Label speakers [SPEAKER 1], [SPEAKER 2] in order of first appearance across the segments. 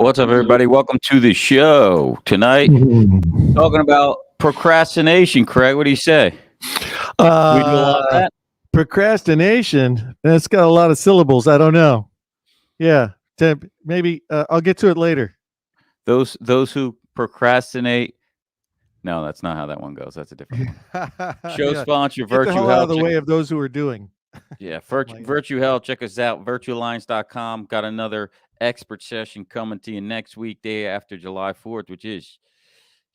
[SPEAKER 1] What's up, everybody? Welcome to the show tonight. Talking about procrastination. Craig, what do you say? We do a lot of
[SPEAKER 2] Uh,
[SPEAKER 1] that.
[SPEAKER 2] procrastination. That's got a lot of syllables. I don't know. Yeah, maybe I'll get to it later.
[SPEAKER 1] Those who procrastinate. No, that's not how that one goes. That's a different one. Show
[SPEAKER 2] Yeah,
[SPEAKER 1] sponsor
[SPEAKER 2] get the
[SPEAKER 1] Virtue
[SPEAKER 2] hell out of
[SPEAKER 1] Health.
[SPEAKER 2] the way of those who are doing.
[SPEAKER 1] Yeah,
[SPEAKER 2] Like-
[SPEAKER 1] Virtue Health. Check us out. VirtueAlliance.com. Got another expert session coming to you next week, day after July 4th, which is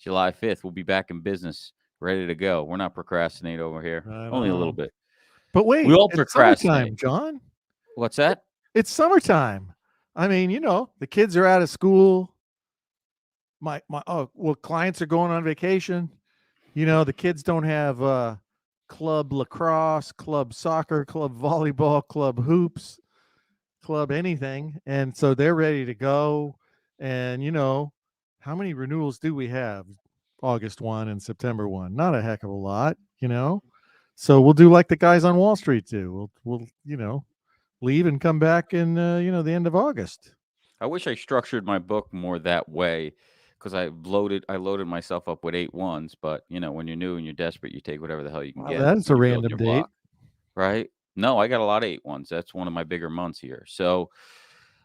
[SPEAKER 1] July 5th. We'll be back in business, ready to go. We're not procrastinating over here.
[SPEAKER 2] Right
[SPEAKER 1] Only a
[SPEAKER 2] on.
[SPEAKER 1] little bit.
[SPEAKER 2] But wait,
[SPEAKER 1] We all
[SPEAKER 2] it's
[SPEAKER 1] procrastinate.
[SPEAKER 2] summertime, John.
[SPEAKER 1] What's that?
[SPEAKER 2] It's summertime. I mean, the kids are out of school. Clients are going on vacation. The kids don't have club lacrosse, club soccer, club volleyball, club hoops, club anything, and so they're ready to go. And how many renewals do we have? August 1 and September 1. Not a heck of a lot. So we'll do like the guys on Wall Street do. We'll leave and come back in the end of August.
[SPEAKER 1] I wish I structured my book more that way, because I loaded myself up with 8 ones. But when you're new and you're desperate, you take whatever the hell you can get.
[SPEAKER 2] That's a
[SPEAKER 1] You build
[SPEAKER 2] random
[SPEAKER 1] your
[SPEAKER 2] date.
[SPEAKER 1] block, right? No, I got a lot of 8 ones. That's one of my bigger months here. So,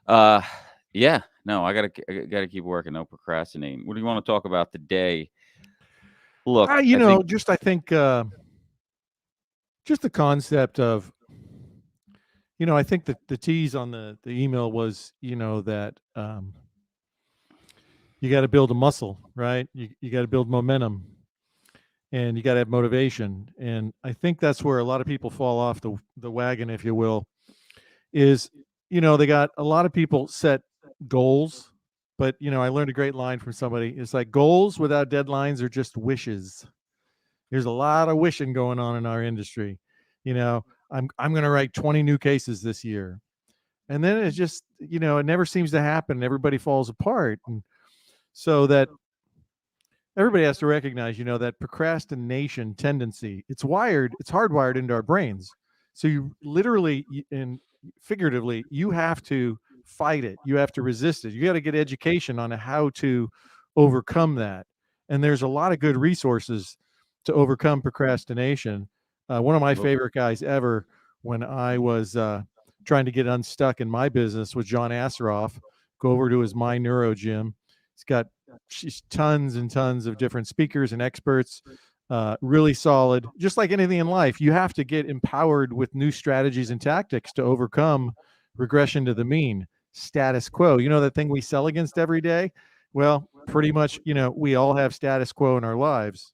[SPEAKER 1] yeah, no, I gotta keep working. No procrastinating. What do you want to talk about today? Look,
[SPEAKER 2] I think just the concept of I think that the tease on the email was that you got to build a muscle, right? You got to build momentum, and you got to have motivation. And I think that's where a lot of people fall off the wagon, if you will, is they got a lot of people set goals, but I learned a great line from somebody. It's like goals without deadlines are just wishes. There's a lot of wishing going on in our industry. I'm going to write 20 new cases this year. And then it's just, it never seems to happen. Everybody falls apart. And so that everybody has to recognize, that procrastination tendency, it's hardwired into our brains. So you literally and figuratively, you have to fight it. You have to resist it. You got to get education on how to overcome that. And there's a lot of good resources to overcome procrastination. One of my favorite guys ever, when I was trying to get unstuck in my business, was John Asseroff. Go over to his My Neuro Gym. He's got tons and tons of different speakers and experts. Really solid. Just like anything in life, you have to get empowered with new strategies and tactics to overcome regression to the mean, status quo. That thing we sell against every day? Well, pretty much, we all have status quo in our lives.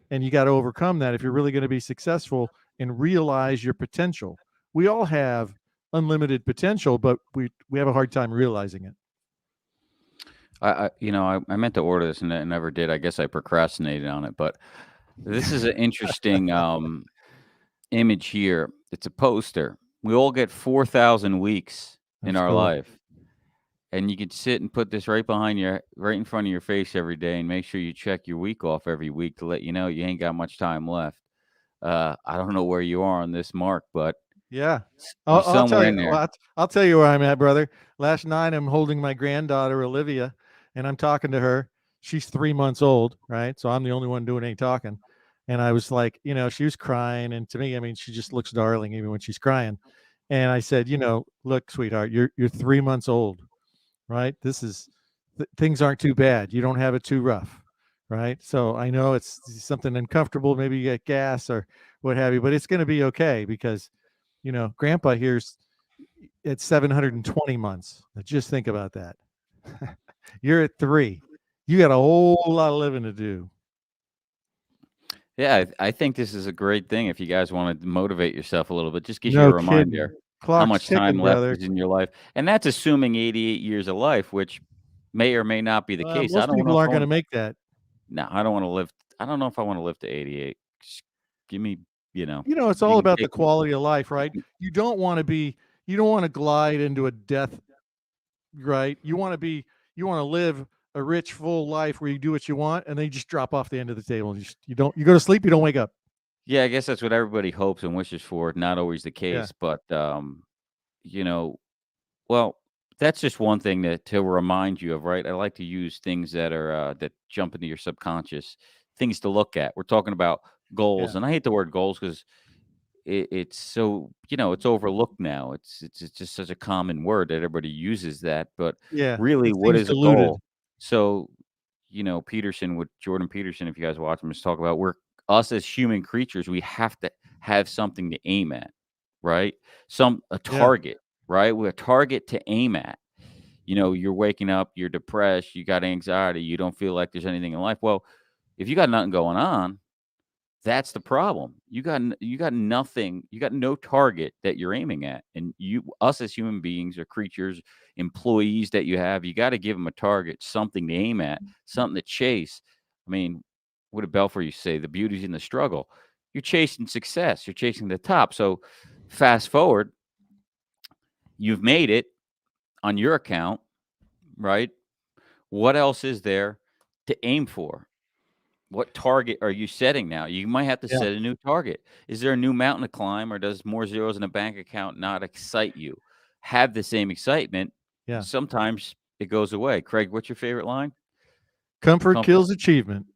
[SPEAKER 2] And you got to overcome that if you're really going to be successful and realize your potential. We all have unlimited potential, but we have a hard time realizing it.
[SPEAKER 1] I meant to order this and I never did. I guess I procrastinated on it, but this is an interesting image here. It's a poster. We all get 4,000 weeks in our life. And you could sit and put this right in front of your face every day, and make sure you check your week off every week to let you know you ain't got much time left. I don't know where you are on this mark, but
[SPEAKER 2] yeah,
[SPEAKER 1] I'll tell you.
[SPEAKER 2] I'll tell you where I'm at, brother. Last night, I'm holding my granddaughter Olivia, and I'm talking to her. She's 3 months old, right? So I'm the only one doing any talking. And I was like, she was crying, and to me, I mean, she just looks darling even when she's crying. And I said, look, sweetheart, you're 3 months old. Right? Things aren't too bad. You don't have it too rough, right? So I know it's something uncomfortable. Maybe you get gas or what have you, but it's going to be okay because, Grandpa here's at 720 months. Now just think about that. You're at 3. You got a whole lot of living to do.
[SPEAKER 1] Yeah, I think this is a great thing. If you guys want to motivate yourself a little bit, just gives you a reminder. How much time left is in your life. And that's assuming 88 years of life, which may or may not be the case.
[SPEAKER 2] Most people aren't going to make that.
[SPEAKER 1] No, I don't want to live. I don't know if I want to live to 88. Just give me,
[SPEAKER 2] it's all about the quality of life, right? You don't want to glide into a death, right? You want to live a rich, full life where you do what you want and then you just drop off the end of the table. You go to sleep, you don't wake up.
[SPEAKER 1] Yeah, I guess that's what everybody hopes and wishes for. Not always the case, but well, That's just one thing to remind you of, right? I like to use things that are, that jump into your subconscious, things to look at. We're talking about
[SPEAKER 2] Yeah.
[SPEAKER 1] goals, and I hate the word goals because it's so, it's overlooked now. It's just such a common word that everybody uses that, but
[SPEAKER 2] Yeah.
[SPEAKER 1] really,
[SPEAKER 2] It
[SPEAKER 1] what
[SPEAKER 2] seems
[SPEAKER 1] is a
[SPEAKER 2] diluted.
[SPEAKER 1] goal? So, Peterson, with Jordan Peterson, if you guys watch him, just talk about, we're us as human creatures, we have to have something to aim at, right? A
[SPEAKER 2] Yeah.
[SPEAKER 1] target, right? We're a target to aim at. You're waking up, you're depressed, you got anxiety, you don't feel like there's anything in life. Well, if you got nothing going on, that's the problem. You got nothing, you got no target that you're aiming at. And us as human beings or creatures, employees that you got to give them a target, something to aim at, something to chase. I mean, what did Belfour used to say? The beauty's in the struggle. You're chasing success, you're chasing the top. So fast forward, you've made it on your account, right? What else is there to aim for? What target are you setting now? You might have to
[SPEAKER 2] Yeah.
[SPEAKER 1] set a new target. Is there a new mountain to climb, or does more zeros in a bank account not excite you? Have the same excitement.
[SPEAKER 2] Yeah.
[SPEAKER 1] Sometimes it goes away. Craig, what's your favorite line?
[SPEAKER 2] Comfort
[SPEAKER 1] Comfort.
[SPEAKER 2] kills achievement.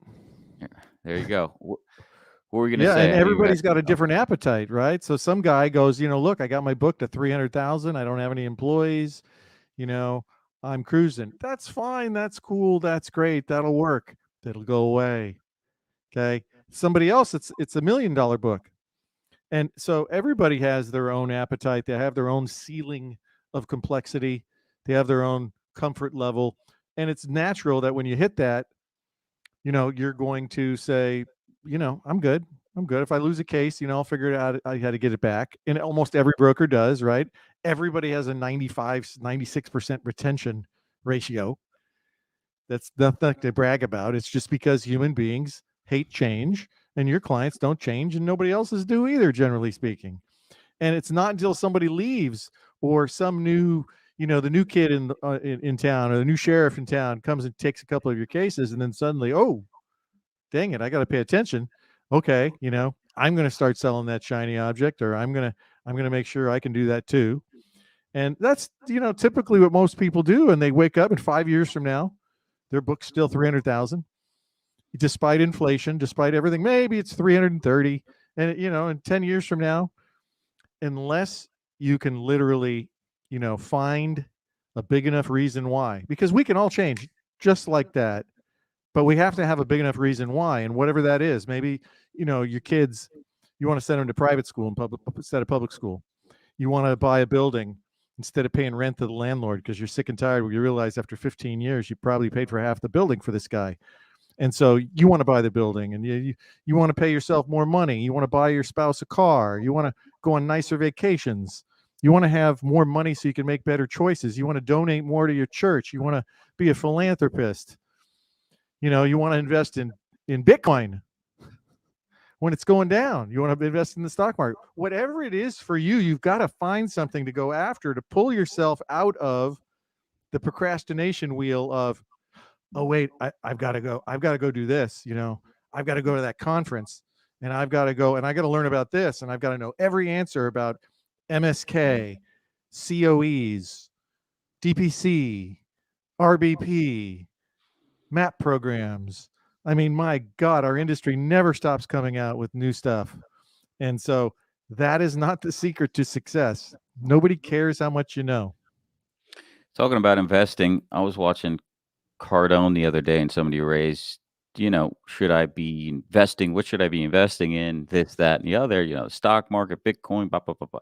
[SPEAKER 1] Yeah, there you go. What were we gonna
[SPEAKER 2] Yeah, and
[SPEAKER 1] say? I knew you were
[SPEAKER 2] everybody's got
[SPEAKER 1] asking
[SPEAKER 2] a
[SPEAKER 1] something.
[SPEAKER 2] different appetite, right? So some guy goes, "Look, I got my book to 300,000. I don't have any employees, you know, I'm cruising." That's fine. That's cool. That's great. That'll work. That'll go away. Okay. Somebody else, it's $1 million book. And so everybody has their own appetite. They have their own ceiling of complexity. They have their own comfort level. And it's natural that when you hit that, you're going to say, I'm good. I'm good. If I lose a case, I'll figure it out how to get it back. And almost every broker does, right? Everybody has a 95, 96% retention ratio. That's nothing to brag about. It's just because human beings hate change and your clients don't change and nobody else's do either, generally speaking. And it's not until somebody leaves or some new, the new kid in town or the new sheriff in town comes and takes a couple of your cases and then suddenly, oh, dang it, I got to pay attention. Okay, I'm going to start selling that shiny object, or I'm going to make sure I can do that too. And that's typically what most people do, and they wake up and 5 years from now, their book's still 300,000, despite inflation, despite everything. Maybe it's 330, and in 10 years from now, unless you can literally, find a big enough reason why, because we can all change just like that. But we have to have a big enough reason why, and whatever that is, maybe your kids, you want to send them to private school and public instead of public school. You want to buy a building instead of paying rent to the landlord because you're sick and tired. You realize after 15 years you probably paid for half the building for this guy, and so you want to buy the building, and you want to pay yourself more money. You want to buy your spouse a car. You want to go on nicer vacations. You want to have more money so you can make better choices. You want to donate more to your church. You want to be a philanthropist. You want to invest in Bitcoin when it's going down. You want to invest in the stock market. Whatever it is for you, you've got to find something to go after to pull yourself out of the procrastination wheel of, oh wait, I've got to go. I've got to go do this. I've got to go to that conference, and I've got to go and I got to learn about this, and I've got to know every answer about MSK, COEs, DPC, RBP, map programs. I mean, my God, our industry never stops coming out with new stuff. And so that is not the secret to success. Nobody cares how much you know.
[SPEAKER 1] Talking about investing, I was watching Cardone the other day, and somebody raised, should I be investing? What should I be investing in? This, that, and the other. Stock market, Bitcoin, blah blah blah blah.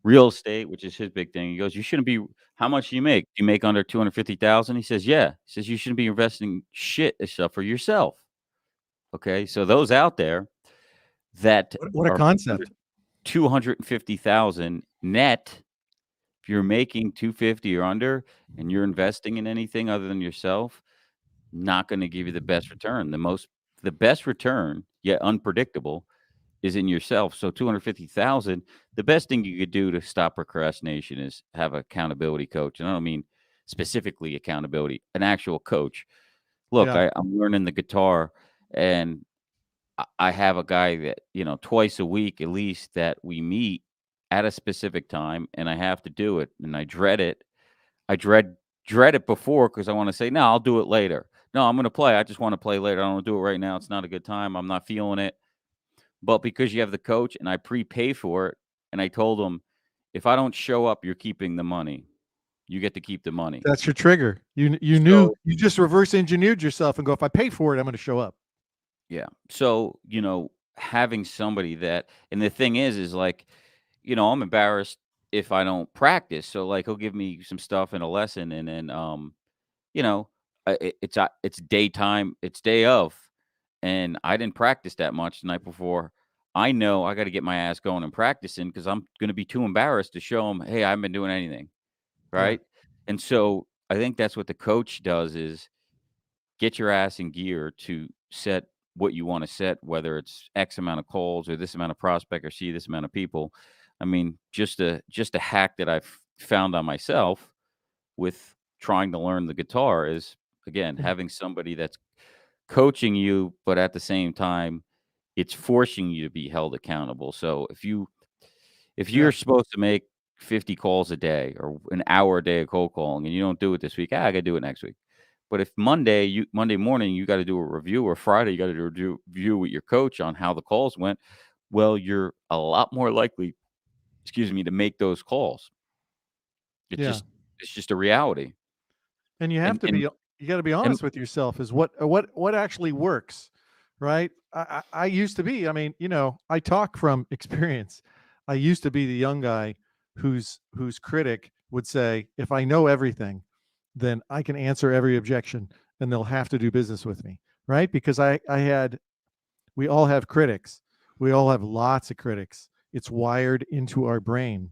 [SPEAKER 1] Real estate, which is his big thing. He goes, "You shouldn't be." How much do you make? Do you make under 250,000? He says, "Yeah." He says, "You shouldn't be investing shit except for yourself." Okay, so those out there that
[SPEAKER 2] What a
[SPEAKER 1] are under
[SPEAKER 2] concept.
[SPEAKER 1] 250,000 net, if you're making 250 or under, and you're investing in anything other than yourself, not going to give you the best return. The best return, yet unpredictable, is in yourself. So 250,000, the best thing you could do to stop procrastination is have an accountability coach. And I don't mean specifically accountability, an actual coach. Look,
[SPEAKER 2] Yeah.
[SPEAKER 1] I'm learning the guitar, and I have a guy that, twice a week at least, that we meet at a specific time, and I have to do it, and I dread it. I dread it before because I wanna say, "No, I'll do it later. No, I'm gonna play. I just wanna play later. I don't wanna do it right now. It's not a good time. I'm not feeling it." But because you have the coach and I prepay for it, and I told him, "If I don't show up, you're keeping the money. You get to keep the money."
[SPEAKER 2] That's your trigger. You knew
[SPEAKER 1] So
[SPEAKER 2] you just reverse engineered yourself and go, if I pay for it, I'm going to show up.
[SPEAKER 1] yeah. So, having somebody that and the thing is like, I'm embarrassed if I don't practice. So, like, he'll give me some stuff in a lesson and then, you know, it's daytime, it's day of, and I didn't practice that much the night before. I know I gotta get my ass going and practicing because 'cause I'm gonna be too embarrassed to show them, "Hey, I haven't been doing anything."
[SPEAKER 2] Yeah.
[SPEAKER 1] Right? And so, I think that's what the coach does is get your ass in gear to set what you wanna set, whether it's X amount of calls or this amount of prospect or see this amount of people. I mean, just a hack that I've found on myself with trying to learn the guitar is, again,
[SPEAKER 2] Yeah.
[SPEAKER 1] having somebody that's coaching you, but at the same time, it's forcing you to be held accountable. So if
[SPEAKER 2] Yeah.
[SPEAKER 1] you're supposed to make 50 calls a day or an hour a day of cold calling and you don't do it this week, I gotta do it next week. But if Monday morning you got to do a review or Friday you got to do a review with your coach on how the calls went, well, you're a lot more likely, excuse me, to make those calls. It's
[SPEAKER 2] Yeah.
[SPEAKER 1] just it's just a reality.
[SPEAKER 2] And you have
[SPEAKER 1] And
[SPEAKER 2] to be
[SPEAKER 1] and
[SPEAKER 2] you gotta be
[SPEAKER 1] and
[SPEAKER 2] honest with yourself is what actually works, right? I used to be, I mean, I talk from experience. I used to be the young guy whose critic would say, "If I know everything, then I can answer every objection and they'll have to do business with me." Right? Because I had we all have critics. We all have lots of critics. It's wired into our brain.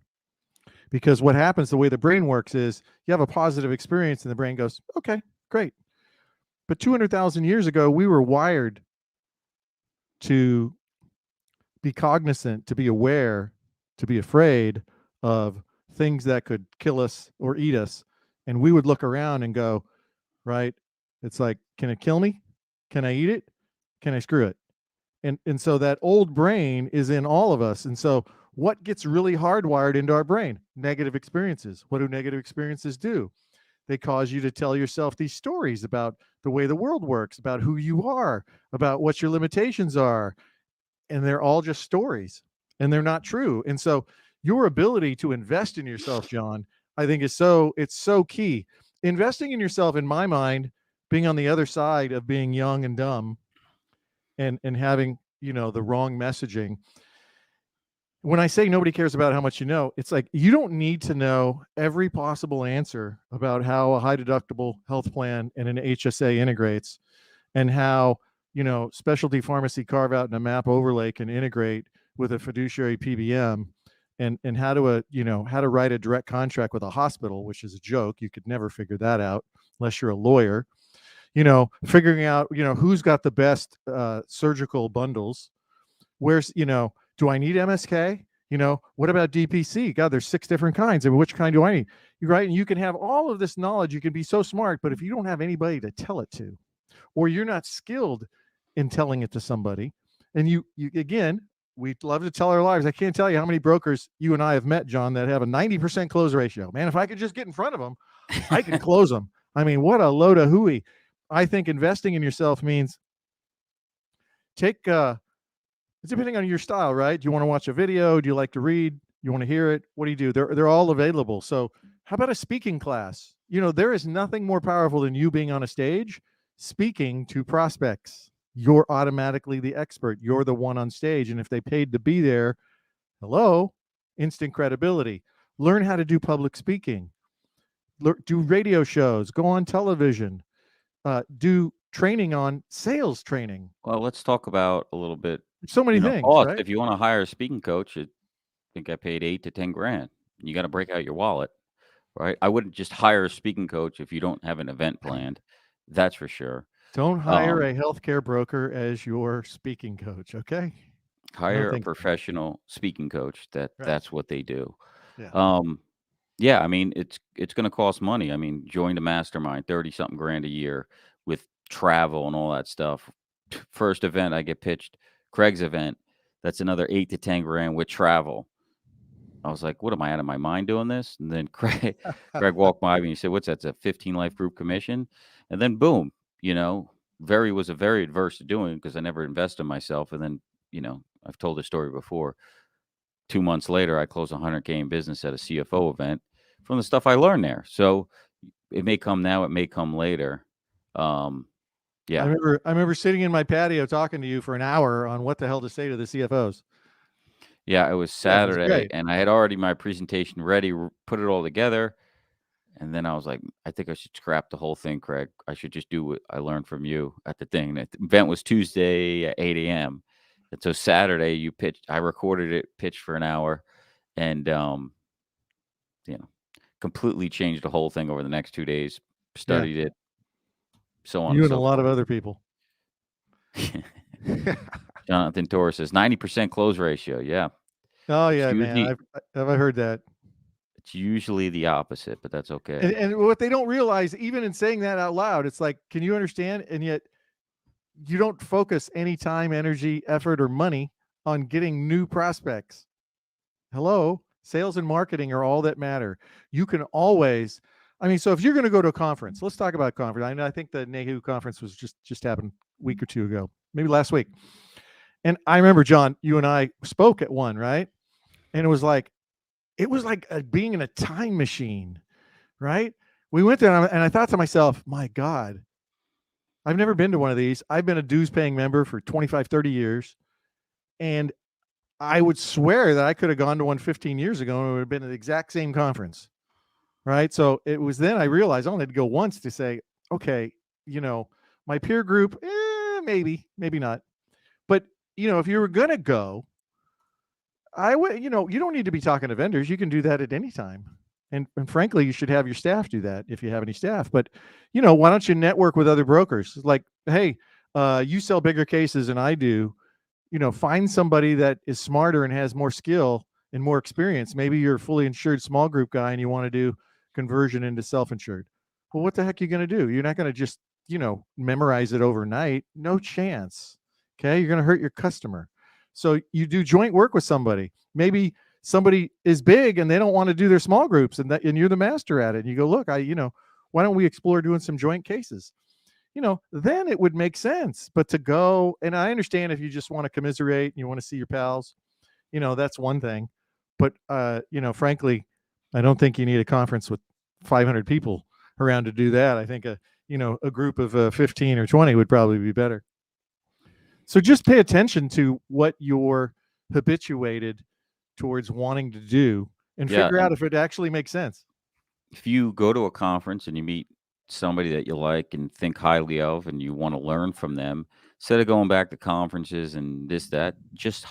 [SPEAKER 2] Because what happens, the way the brain works is you have a positive experience and the brain goes, okay, great. But 200,000 years ago, we were wired to be cognizant, to be aware, to be afraid of things that could kill us or eat us. And we would look around and go, right? It's like, can it kill me? Can I eat it? Can I screw it? And so that old brain is in all of us. And so what gets really hardwired into our brain? Negative experiences. What do negative experiences do? They cause you to tell yourself these stories about the way the world works, about who you are, about what your limitations are. And they're all just stories and they're not true. And so your ability to invest in yourself, John, I think it's so key. Investing in yourself, in my mind, being on the other side of being young and dumb and having, the wrong messaging. When I say nobody cares about how much you know, it's like you don't need to know every possible answer about how a high deductible health plan and an HSA integrates and how, specialty pharmacy carve out and a map overlay can integrate with a fiduciary PBM and how to how to write a direct contract with a hospital, which is a joke. You could never figure that out unless you're a lawyer. Figuring out, who's got the best surgical bundles. Where's, do I need MSK? What about DPC? God, there's 6 different kinds. I mean, which kind do I need? You're right. And you can have all of this knowledge. You can be so smart, but if you don't have anybody to tell it to, or you're not skilled in telling it to somebody, and you again, we love to tell our lives. I can't tell you how many brokers you and I have met, John, that have a 90% close ratio. Man, if I could just get in front of them, I could close them. I mean, what a load of hooey. I think investing in yourself means take it's depending on your style, right? Do you want to watch a video? Do you like to read? You want to hear it? What do you do? They're all available. So how about a speaking class? There is nothing more powerful than you being on a stage speaking to prospects. You're automatically the expert. You're the one on stage. And if they paid to be there, hello, instant credibility. Learn how to do public speaking. Do radio shows. Go on television. Do training on sales training.
[SPEAKER 1] well, let's talk about a little bit,
[SPEAKER 2] So many things,
[SPEAKER 1] cost.
[SPEAKER 2] right?
[SPEAKER 1] If you wanna hire a speaking coach, I think I paid 8 to 10 grand. You gotta break out your wallet, right? I wouldn't just hire a speaking coach if you don't have an event planned. That's for sure.
[SPEAKER 2] Don't hire
[SPEAKER 1] Um
[SPEAKER 2] a healthcare broker as your speaking coach, okay? I don't
[SPEAKER 1] Hire a
[SPEAKER 2] think so.
[SPEAKER 1] professional speaking coach
[SPEAKER 2] Right.
[SPEAKER 1] that's what they do.
[SPEAKER 2] Yeah.
[SPEAKER 1] Um, yeah, I mean, it's gonna cost money. I mean, join the mastermind, 30 something grand a year with travel and all that stuff. First event I get pitched, Craig's event, that's another 8 to 10 grand with travel. I was like, "What am I out of my mind doing this?" And then Greg walked by me and he said, "What's that? It's a 15 life group commission." And then boom, you know, very adverse to doing because I never invest in myself. And then, I've told this story before. 2 months later, I closed a 100K in business at a CFO event from the stuff I learned there. So it may come now, it may come later. Um,
[SPEAKER 2] I
[SPEAKER 1] yeah.
[SPEAKER 2] remember I remember sitting in my patio talking to you for an hour on what the hell to say to the CFOs.
[SPEAKER 1] Yeah, it was
[SPEAKER 2] Yeah, it was
[SPEAKER 1] Saturday
[SPEAKER 2] great.
[SPEAKER 1] and I had already my presentation ready, put it all together. And then I was like, "I think I should scrap the whole thing, Craig. I should just do what I learned from you at the thing." And the event was Tuesday at 8 a.m. And so Saturday I recorded it, pitched for an hour, and, you know, completely changed the whole thing over the next 2 days,
[SPEAKER 2] Yeah,
[SPEAKER 1] studied it, so on and
[SPEAKER 2] you and a
[SPEAKER 1] so
[SPEAKER 2] lot of
[SPEAKER 1] forth.
[SPEAKER 2] other people.
[SPEAKER 1] Jonathan Torres says 90% close ratio. Yeah.
[SPEAKER 2] Oh,
[SPEAKER 1] It's
[SPEAKER 2] yeah, man,
[SPEAKER 1] usually
[SPEAKER 2] I've heard that.
[SPEAKER 1] it's usually the opposite, but that's okay.
[SPEAKER 2] And what they don't realize, even in saying that out loud, it's like, can you understand? And yet you don't focus any time, energy, effort, or money on getting new prospects. Hello, sales and marketing are all that matter. You can always, I mean, so if you're going to go to a conference, let's talk about conference. I know, I think the NAHU conference was just happened a week or two ago, maybe last week. And I remember, John, you and I spoke at one, right? And it was like being in a time machine, right? We went there and I thought to myself, my God, I've never been to one of these. I've been a dues paying member for 25, 30 years. And I would swear that I could have gone to one 15 years ago and it would have been the exact same conference. Right. So it was then I realized I only had to go once to say, okay, my peer group, maybe not. But, if you were going to go, I would, you don't need to be talking to vendors. You can do that at any time. And frankly, you should have your staff do that if you have any staff. But, why don't you network with other brokers? Like, hey, you sell bigger cases than I do. Find somebody that is smarter and has more skill and more experience. Maybe you're a fully insured small group guy and you want to do conversion into self-insured. Well, what the heck are you going to do? You're not going to just, memorize it overnight. No chance. Okay. You're going to hurt your customer. So you do joint work with somebody. Maybe somebody is big and they don't want to do their small groups and you're the master at it. And you go, look, why don't we explore doing some joint cases? Then it would make sense. But to go, and I understand if you just want to commiserate and you want to see your pals, that's one thing. But frankly, I don't think you need a conference with 500 people around to do that. I think a group of 15 or 20 would probably be better. So just pay attention to what you're habituated towards wanting to do and
[SPEAKER 1] Yeah,
[SPEAKER 2] figure
[SPEAKER 1] and
[SPEAKER 2] out if it actually makes sense.
[SPEAKER 1] if you go to a conference and you meet somebody that you like and think highly of and you wanna learn from them, instead of going back to conferences and this, that, just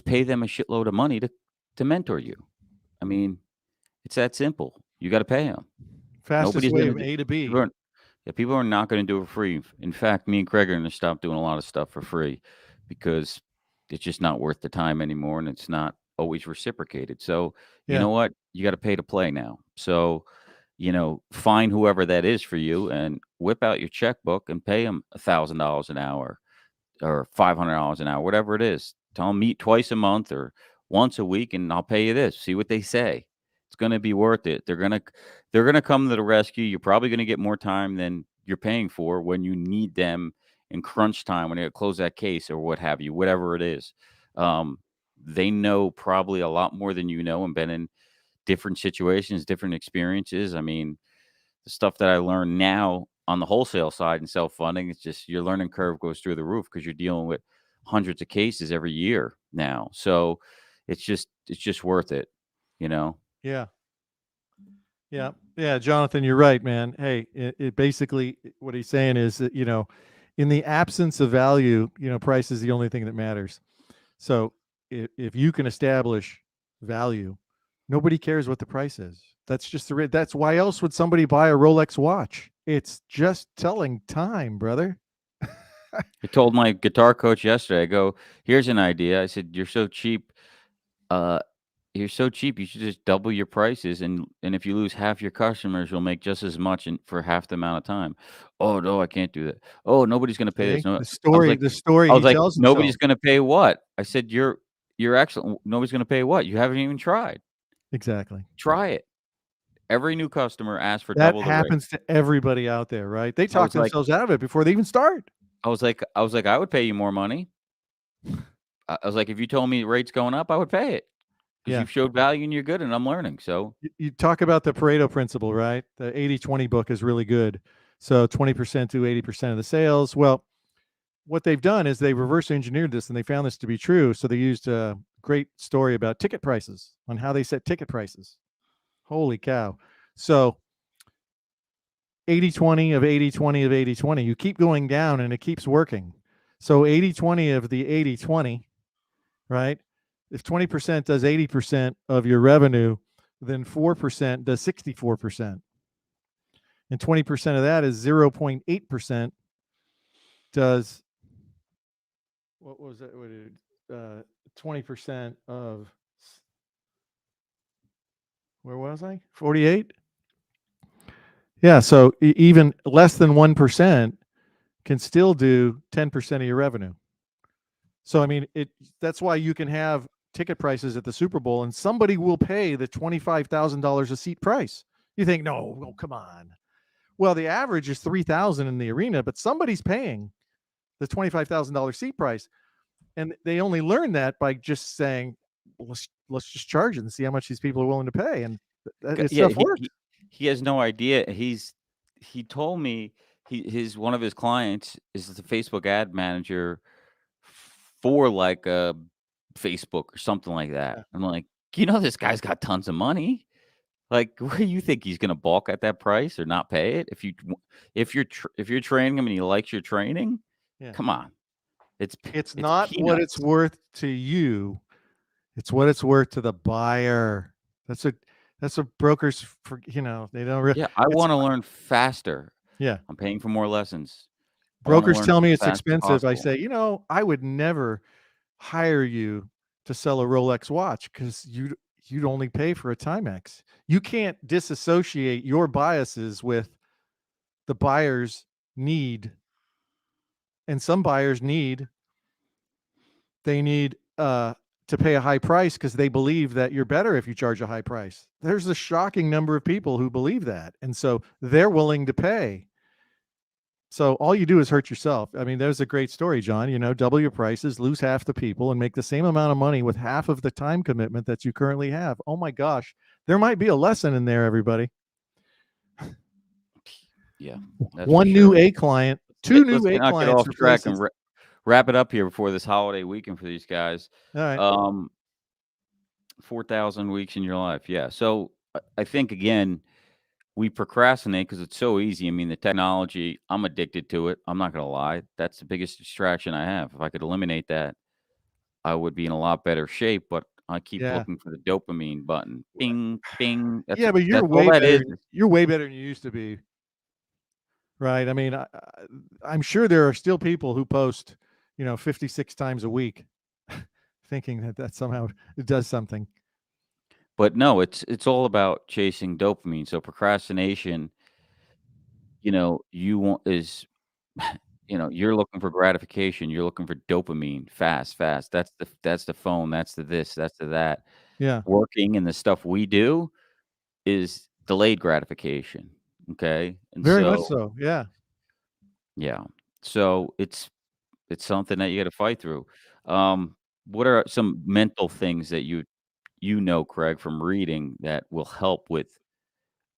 [SPEAKER 1] pay them a shitload of money to mentor you. I mean, it's that simple. You gotta pay them.
[SPEAKER 2] Fastest
[SPEAKER 1] Nobody's
[SPEAKER 2] way
[SPEAKER 1] gonna
[SPEAKER 2] of
[SPEAKER 1] do
[SPEAKER 2] A to
[SPEAKER 1] people
[SPEAKER 2] B.
[SPEAKER 1] aren't yeah, people are not gonna do it free. In fact, me and Craig are gonna stop doing a lot of stuff for free because it's just not worth the time anymore, and it's not always reciprocated. So, you
[SPEAKER 2] Yeah.
[SPEAKER 1] know what? You gotta pay to play now. So, find whoever that is for you and whip out your checkbook and pay them $1,000 an hour or $500 an hour, whatever it is. Tell them meet twice a month or once a week, and I'll pay you this. See what they say. It's gonna be worth it. They're gonna come to the rescue. You're probably gonna get more time than you're paying for when you need them in crunch time when they close that case or what have you, whatever it is. Um, they know probably a lot more than you know and been in different situations, different experiences. I mean, the stuff that I learn now on the wholesale side and self-funding, it's just your learning curve goes through the roof because you're dealing with hundreds of cases every year now. So it's just worth it, you know?
[SPEAKER 2] Yeah. Yeah. Yeah. Jonathan, you're right, man. Hey, it basically, what he's saying is that, in the absence of value, price is the only thing that matters. So if you can establish value, nobody cares what the price is. That's just that's why else would somebody buy a Rolex watch? It's just telling time, brother.
[SPEAKER 1] I told my guitar coach yesterday, I go, "Here's an idea." I said, "You're so cheap. Uh, you're so cheap. You should just double your prices, and if you lose half your customers, you'll make just as much in for half the amount of time." "Oh, no, I can't do that." "Oh, nobody's gonna pay this."
[SPEAKER 2] See
[SPEAKER 1] No,
[SPEAKER 2] the
[SPEAKER 1] I was
[SPEAKER 2] story,
[SPEAKER 1] like
[SPEAKER 2] the story
[SPEAKER 1] I was
[SPEAKER 2] he
[SPEAKER 1] like,
[SPEAKER 2] tells himself.
[SPEAKER 1] "Nobody's gonna pay what?" I said, "You're excellent. Nobody's gonna pay what? You haven't even tried."
[SPEAKER 2] Exactly.
[SPEAKER 1] Try it. Every new customer asks for
[SPEAKER 2] That
[SPEAKER 1] double the rate.
[SPEAKER 2] happens to everybody out there, right? They
[SPEAKER 1] I
[SPEAKER 2] talk
[SPEAKER 1] was like
[SPEAKER 2] themselves out of it before they even start.
[SPEAKER 1] I would pay you more money. I was like, "If you told me the rate's going up, I would pay it because 'cause
[SPEAKER 2] Yeah.
[SPEAKER 1] you've showed value and you're good and I'm learning." So,
[SPEAKER 2] You talk about the Pareto Principle, right? The 80/20 book is really good. So 20% to 80% of the sales. Well, what they've done is they reverse engineered this and they found this to be true. So they used a great story about ticket prices on how they set ticket prices. Holy cow. So 80/20 of 80/20 of 80/20. You keep going down and it keeps working. So 80/20 of the 80/20, right? If 20% does 80% of your revenue, then 4% does 64%. And 20% of that is 0.8% does, what was it? 20% of, where was I? 48? Yeah. So even less than 1% can still do 10% of your revenue. So, I mean, that's why you can have ticket prices at the Super Bowl and somebody will pay the $25,000 a seat price. You think, no, oh, come on. Well, the average is 3,000 in the arena, but somebody's paying the $25,000 seat price. And they only learn that by just saying, well, let's just charge it and see how much these people are willing to pay. And
[SPEAKER 1] g
[SPEAKER 2] it's
[SPEAKER 1] yeah,
[SPEAKER 2] stuff works.
[SPEAKER 1] he has no idea. He told me one of his clients is the Facebook ad manager for, like, Facebook or something like that.
[SPEAKER 2] Yeah.
[SPEAKER 1] I'm like, "You know this guy's got tons of money. Like, where do you think he's gonna balk at that price or not pay it? If you're training him and he likes your training,
[SPEAKER 2] Yeah.
[SPEAKER 1] come on. It's p
[SPEAKER 2] It's
[SPEAKER 1] it's
[SPEAKER 2] not what it's
[SPEAKER 1] peanuts."
[SPEAKER 2] worth to you. It's what it's worth to the buyer. That's what that's what brokers for, they don't
[SPEAKER 1] Yeah, I
[SPEAKER 2] it's
[SPEAKER 1] wanna learn faster.
[SPEAKER 2] yeah.
[SPEAKER 1] I'm paying for more lessons. I wanna
[SPEAKER 2] Brokers
[SPEAKER 1] learn
[SPEAKER 2] tell me
[SPEAKER 1] as
[SPEAKER 2] it's
[SPEAKER 1] fast as
[SPEAKER 2] expensive. I
[SPEAKER 1] possible.
[SPEAKER 2] say, I would never hire you to sell a Rolex watch because you'd only pay for a Timex. You can't disassociate your biases with the buyer's need. And some buyers need to pay a high price because they believe that you're better if you charge a high price. There's a shocking number of people who believe that. And so they're willing to pay. So all you do is hurt yourself. I mean, there's a great story, John. Double your prices, lose half the people, and make the same amount of money with half of the time commitment that you currently have. Oh my gosh. There might be a lesson in there, everybody.
[SPEAKER 1] Yeah, that's for
[SPEAKER 2] One new
[SPEAKER 1] sure.
[SPEAKER 2] A client, two new
[SPEAKER 1] Let's
[SPEAKER 2] A
[SPEAKER 1] not get
[SPEAKER 2] clients
[SPEAKER 1] off track and
[SPEAKER 2] replaces.
[SPEAKER 1] wrap it up here before this holiday weekend for these guys.
[SPEAKER 2] All right.
[SPEAKER 1] 4,000 weeks in your life. Yeah. So I think again, we procrastinate because it's so easy. I mean, the technology, I'm addicted to it. I'm not going to lie. That's the biggest distraction I have. If I could eliminate that, I would be in a lot better shape, but I keep
[SPEAKER 2] Yeah.
[SPEAKER 1] looking for the dopamine button. Bing, bing.
[SPEAKER 2] Yeah, but
[SPEAKER 1] That's all that is.
[SPEAKER 2] you're way better than you used to be. Right. I mean, I'm sure there are still people who post, 56 times a week, thinking that somehow it does something.
[SPEAKER 1] But no, it's all about chasing dopamine. So procrastination, you want is you're looking for gratification, you're looking for dopamine, fast, fast. That's the phone, that's the this, that's the that.
[SPEAKER 2] Yeah,
[SPEAKER 1] Working and the stuff we do is delayed gratification, okay? And
[SPEAKER 2] very much
[SPEAKER 1] so,
[SPEAKER 2] so. Yeah.
[SPEAKER 1] yeah. So it's something that you gotta fight through. What are some mental things that Craig, from reading that will help with,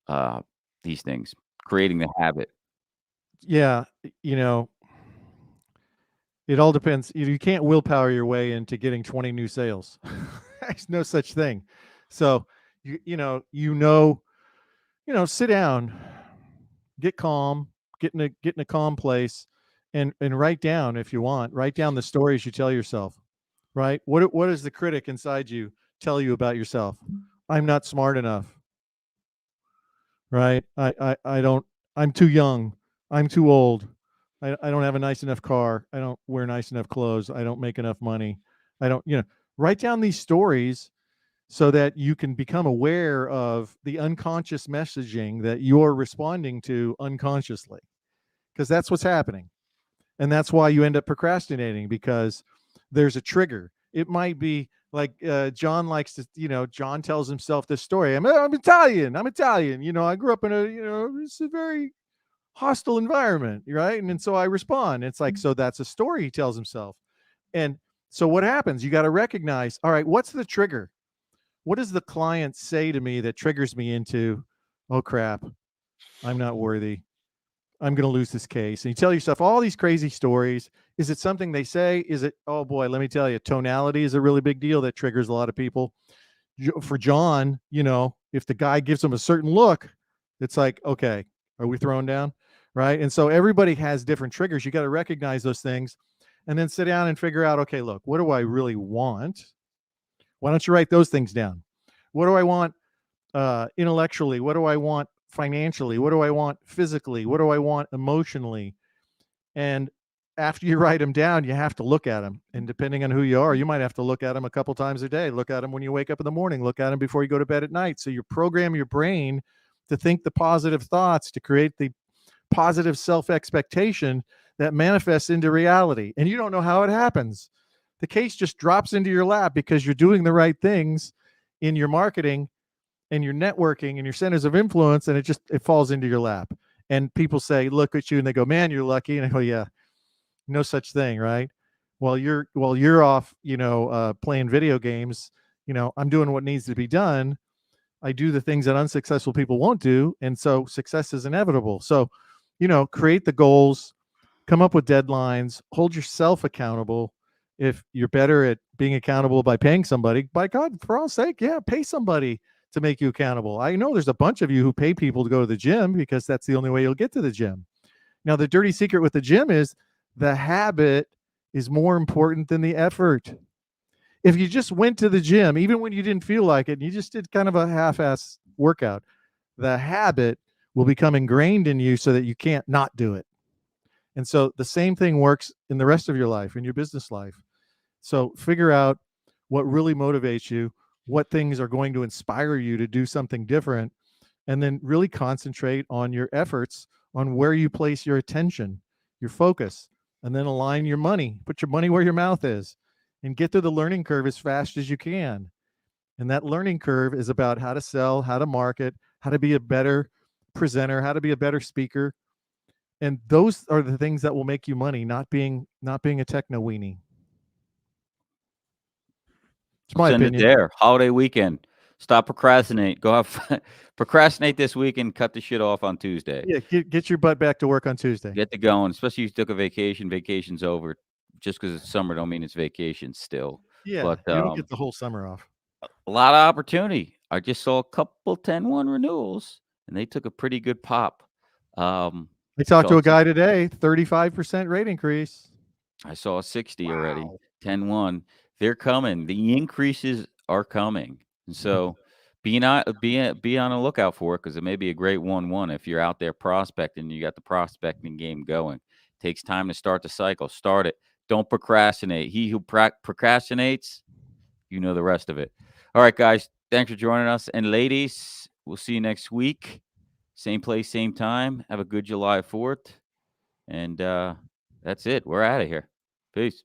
[SPEAKER 1] uh, these things, creating the habit?
[SPEAKER 2] Yeah. You know, it all depends. You can't willpower your way into getting 20 new sales. There's no such thing. So, sit down, get calm, get in a calm place and write down if you want. Write down the stories you tell yourself. Right? What does the critic inside you tell you about yourself? I'm not smart enough. Right? I don't. I'm too young. I'm too old. I don't have a nice enough car. I don't wear nice enough clothes. I don't make enough money. I don't. Write down these stories so that you can become aware of the unconscious messaging that you're responding to unconsciously, because that's what's happening. And that's why you end up procrastinating, because there's a trigger. It might be like John likes to, John tells himself this story. I'm Italian. I'm Italian. I grew up in it's a very hostile environment, right? And so I respond. It's like, so that's a story he tells himself. And so what happens? You got to recognize, all right, what's the trigger? What does the client say to me that triggers me into, oh crap, I'm not worthy. I'm going to lose this case. And you tell yourself all these crazy stories. Is it something they say? Is it, oh boy, let me tell you, tonality is a really big deal that triggers a lot of people. For John, if the guy gives him a certain look, it's like, okay, are we throwing down? Right. And so everybody has different triggers. You got to recognize those things and then sit down and figure out, okay, look, what do I really want? Why don't you write those things down? What do I want intellectually? What do I want financially? What do I want physically? What do I want emotionally? And after you write them down, you have to look at them. And depending on who you are, you might have to look at them a couple times a day. Look at them when you wake up in the morning. Look at them before you go to bed at night. So you program your brain to think the positive thoughts, to create the positive self expectation that manifests into reality. And you don't know how it happens. The case just drops into your lap because you're doing the right things in your marketing and your networking and your centers of influence, and it falls into your lap. And people say, look at you, and they go, man, you're lucky. And I go, yeah, no such thing, right? While you're off, playing video games, I'm doing what needs to be done. I do the things that unsuccessful people won't do, and so success is inevitable. So, create the goals, come up with deadlines, hold yourself accountable. If you're better at being accountable by paying somebody, by God, for all sake, yeah, pay somebody to make you accountable. I know there's a bunch of you who pay people to go to the gym because that's the only way you'll get to the gym. Now, the dirty secret with the gym is the habit is more important than the effort. If you just went to the gym, even when you didn't feel like it, and you just did kind of a half-ass workout, the habit will become ingrained in you so that you can't not do it. And so the same thing works in the rest of your life, in your business life. So figure out what really motivates you, what things are going to inspire you to do something different, and then really concentrate on your efforts, on where you place your attention, your focus, and then align your money. Put your money where your mouth is and get through the learning curve as fast as you can. And that learning curve is about how to sell, how to market, how to be a better presenter, how to be a better speaker. And those are the things that will make you money, not being a techno weenie. It's
[SPEAKER 1] I'll
[SPEAKER 2] my
[SPEAKER 1] send it
[SPEAKER 2] opinion.
[SPEAKER 1] there. Holiday weekend. Stop procrastinate. Go have fun. Procrastinate this weekend. Cut the shit off on Tuesday.
[SPEAKER 2] Yeah, get your butt back to work on Tuesday.
[SPEAKER 1] Get to going. Especially if you took a vacation. Vacation's over. Just because it's summer don't mean it's vacation still.
[SPEAKER 2] Yeah,
[SPEAKER 1] But
[SPEAKER 2] you don't get the whole summer off.
[SPEAKER 1] a lot of opportunity. I just saw a couple 10-1 renewals, and they took a pretty good pop.
[SPEAKER 2] I talked to
[SPEAKER 1] Saw
[SPEAKER 2] a guy today, 35% rate increase.
[SPEAKER 1] I saw a 60 already.
[SPEAKER 2] Wow.
[SPEAKER 1] 10-1. They're coming. The increases are coming. And so be on a lookout for it because it may be a great 1-1 if you're out there prospecting, you got the prospecting game going. Takes time to start the cycle. Start it. Don't procrastinate. He who procrastinates, you know the rest of it. All right, guys. Thanks for joining us. And ladies, we'll see you next week. Same place, same time. Have a good July 4th. And that's it. We're out of here. Peace.